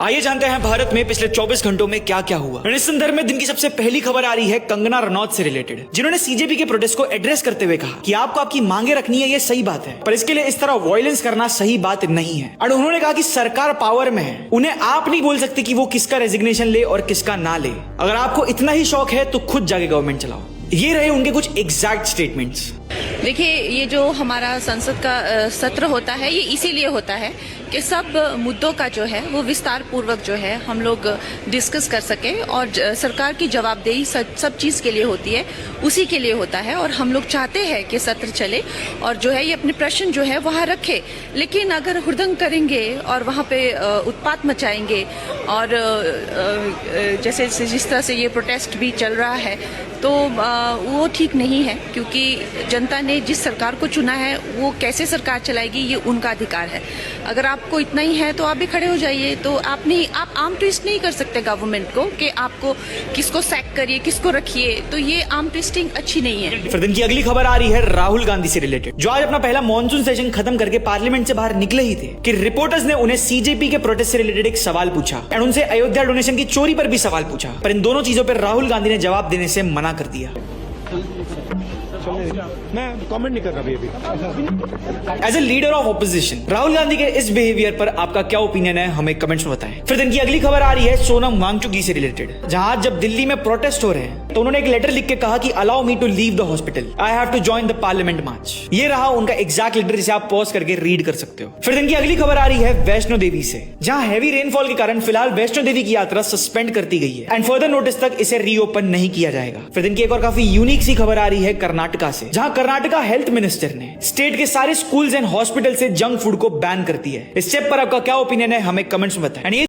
आइए जानते हैं भारत में पिछले 24 घंटों में क्या क्या हुआ। इस संदर्भ में दिन की सबसे पहली खबर आ रही है कंगना रनौत से रिलेटेड, जिन्होंने सीजेपी के प्रोटेस्ट को एड्रेस करते हुए कहा कि आपको आपकी मांगे रखनी है, ये सही बात है, पर इसके लिए इस तरह वायलेंस करना सही बात नहीं है। और उन्होंने कहा कि सरकार पावर में है, उन्हें आप नहीं बोल सकते कि वो किसका रेजिग्नेशन ले और किसका ना ले। अगर आपको इतना ही शौक है तो खुद जाके गवर्नमेंट चलाओ। ये रहे उनके कुछ एग्जैक्ट स्टेटमेंट्स। देखिए, ये जो हमारा संसद का सत्र होता है, ये इसीलिए होता है कि सब मुद्दों का जो है वो विस्तार पूर्वक जो है हम लोग डिस्कस कर सके, और सरकार की जवाबदेही सब चीज के लिए होती है, उसी के लिए होता है। और हम लोग चाहते हैं कि सत्र चले और जो है ये अपने प्रश्न जो है वहाँ रखे। लेकिन अगर हुड़दंग करेंगे और वहाँ पे उत्पात मचाएंगे और जैसे जिस तरह से ये प्रोटेस्ट भी चल रहा है, तो वो ठीक नहीं है, क्योंकि जनता ने जिस सरकार को चुना है वो कैसे सरकार चलाएगी ये उनका अधिकार है। अगर आपको इतना ही है तो आप भी खड़े हो जाइए। तो आप आर्म ट्विस्ट नहीं कर सकते गवर्नमेंट को कि आपको किसको सैक करिए, किसको रखिए। तो ये आर्म ट्विस्टिंग अच्छी नहीं है। फिर दिन की अगली खबर आ रही है राहुल गांधी से रिलेटेड, जो आज अपना पहला मॉनसून सेशन खत्म करके पार्लियामेंट से बाहर निकले ही थे कि रिपोर्टर्स ने उन्हें सीजेपी के प्रोटेस्ट से रिलेटेड एक सवाल पूछा और उनसे अयोध्या डोनेशन की चोरी पर भी सवाल पूछा, पर इन दोनों चीजों पर राहुल गांधी ने जवाब देने से मना कर दिया। मैं कमेंट नहीं कर रहा अभी। As a leader of opposition, Rahul Gandhi के इस बिहेवियर पर आपका क्या ओपिनियन है, हमें कमेंट्स में बताएं। फिर दिन की अगली खबर आ रही है सोनम वांगचुक जी से रिलेटेड, जहां जब दिल्ली में प्रोटेस्ट हो रहे हैं तो उन्होंने एक लेटर लिख के कहा कि allow me to leave the hospital, I have to join the parliament march. ये रहा उनका एग्जैक्ट लेटर, जिसे आप पॉज करके रीड कर सकते हो। फिर दिन की अगली खबर आ रही है वैष्णो देवी से, जहां हैवी रेनफॉल के कारण फिलहाल वैष्णो देवी की यात्रा सस्पेंड कर दी गई है एंड फर्दर नोटिस तक इसे रीओपन नहीं किया जाएगा। फिर दिन की एक और काफी यूनिक सी खबर आ रही है कर्नाटका से, जहां कर्नाटका हेल्थ मिनिस्टर ने स्टेट के सारे स्कूल्स एंड हॉस्पिटल से जंक फूड को बैन कर दिया है। इस स्टेप पर आपका क्या ओपिनियन है, हमें कमेंट्स में बताएं।